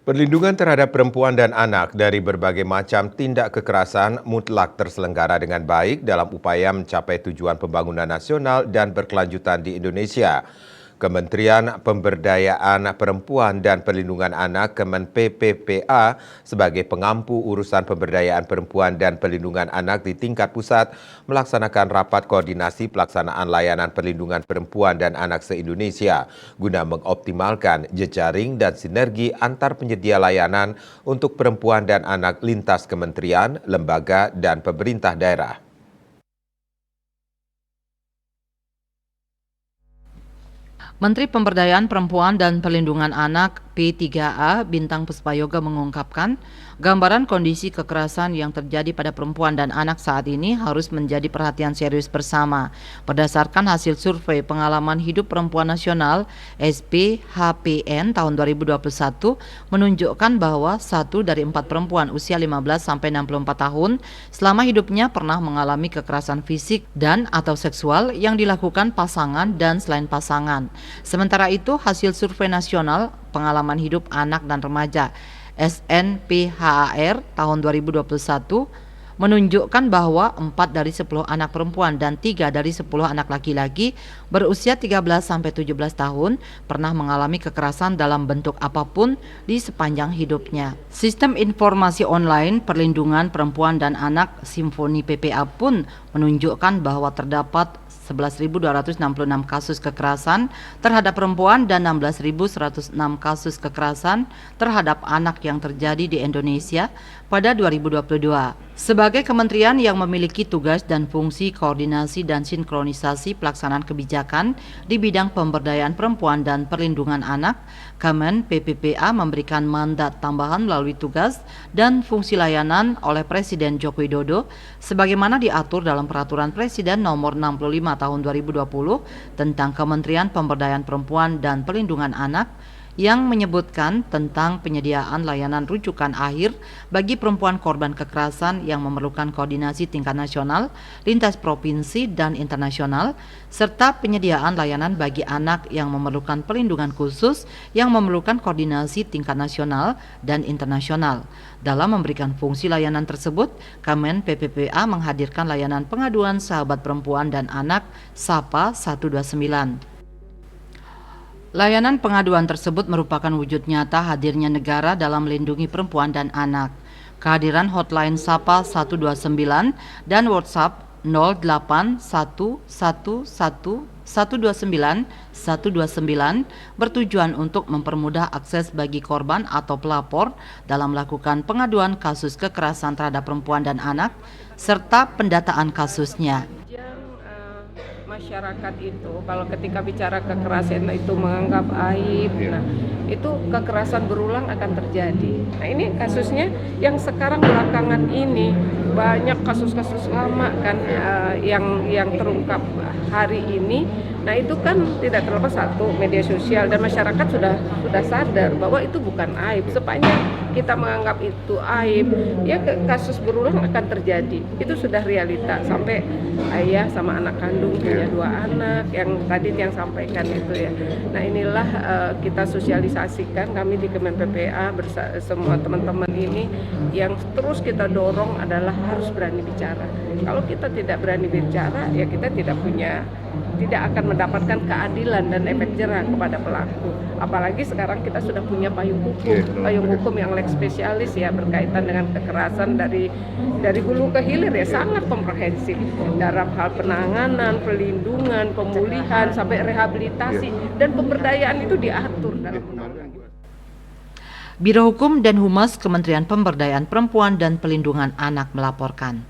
Perlindungan terhadap perempuan dan anak dari berbagai macam tindak kekerasan mutlak terselenggara dengan baik dalam upaya mencapai tujuan pembangunan nasional dan berkelanjutan di Indonesia. Kementerian Pemberdayaan Perempuan dan Perlindungan Anak Kemen PPPA sebagai pengampu urusan pemberdayaan perempuan dan perlindungan anak di tingkat pusat melaksanakan rapat koordinasi pelaksanaan layanan perlindungan perempuan dan anak se-Indonesia guna mengoptimalkan jejaring dan sinergi antar penyedia layanan untuk perempuan dan anak lintas kementerian, lembaga, dan pemerintah daerah. Menteri Pemberdayaan Perempuan dan Perlindungan Anak P3A Bintang Puspayoga mengungkapkan, gambaran kondisi kekerasan yang terjadi pada perempuan dan anak saat ini harus menjadi perhatian serius bersama. Berdasarkan hasil survei pengalaman hidup perempuan nasional SPHPN tahun 2021 menunjukkan bahwa 1 dari 4 perempuan usia 15 sampai 64 tahun selama hidupnya pernah mengalami kekerasan fisik dan atau seksual yang dilakukan pasangan dan selain pasangan. Sementara itu, hasil survei nasional pengalaman hidup anak dan remaja SNPHAR tahun 2021 menunjukkan bahwa 4 dari 10 anak perempuan dan 3 dari 10 anak laki-laki berusia 13 sampai 17 tahun pernah mengalami kekerasan dalam bentuk apapun di sepanjang hidupnya. Sistem informasi online perlindungan perempuan dan anak Simfoni PPA pun menunjukkan bahwa terdapat 11.266 kasus kekerasan terhadap perempuan dan 16.106 kasus kekerasan terhadap anak yang terjadi di Indonesia pada 2022. Sebagai kementerian yang memiliki tugas dan fungsi koordinasi dan sinkronisasi pelaksanaan kebijakan di bidang pemberdayaan perempuan dan perlindungan anak, Kemen PPPA memberikan mandat tambahan melalui tugas dan fungsi layanan oleh Presiden Joko Widodo sebagaimana diatur dalam Peraturan Presiden Nomor 65 Tahun 2020 tentang Kementerian Pemberdayaan Perempuan dan Perlindungan Anak yang menyebutkan tentang penyediaan layanan rujukan akhir bagi perempuan korban kekerasan yang memerlukan koordinasi tingkat nasional, lintas provinsi dan internasional, serta penyediaan layanan bagi anak yang memerlukan perlindungan khusus yang memerlukan koordinasi tingkat nasional dan internasional. Dalam memberikan fungsi layanan tersebut, Kemen PPPA menghadirkan layanan pengaduan sahabat perempuan dan anak SAPA 129. Layanan pengaduan tersebut merupakan wujud nyata hadirnya negara dalam melindungi perempuan dan anak. Kehadiran hotline SAPA 129 dan WhatsApp 08111129 bertujuan untuk mempermudah akses bagi korban atau pelapor dalam melakukan pengaduan kasus kekerasan terhadap perempuan dan anak serta pendataan kasusnya. Masyarakat itu kalau ketika bicara kekerasan itu menganggap aib, nah itu kekerasan berulang akan terjadi. Nah ini kasusnya yang sekarang belakangan ini banyak kasus-kasus lama kan yang terungkap hari ini. Nah itu kan tidak terlepas satu media sosial dan masyarakat sudah sadar bahwa itu bukan aib. Sepanjang kita menganggap itu aib, ya kasus berulang akan terjadi. Itu sudah realita. Sampai ayah sama anak kandung punya 2 anak yang tadi yang sampaikan itu ya. Nah inilah kita sosialisasikan kami di Kemen PPA semua teman-teman ini yang terus kita dorong adalah harus berani bicara. Kalau kita tidak berani bicara ya kita tidak akan mendapatkan keadilan dan efek jerah kepada pelaku. Apalagi sekarang kita sudah punya payung hukum yang lex spesialis ya berkaitan dengan kekerasan dari hulu ke hilir ya sangat komprehensif dalam hal penanganan, pelindungan, pemulihan sampai rehabilitasi dan pemberdayaan itu diatur dalam undang-undang. Biro Hukum dan Humas Kementerian Pemberdayaan Perempuan dan Perlindungan Anak melaporkan.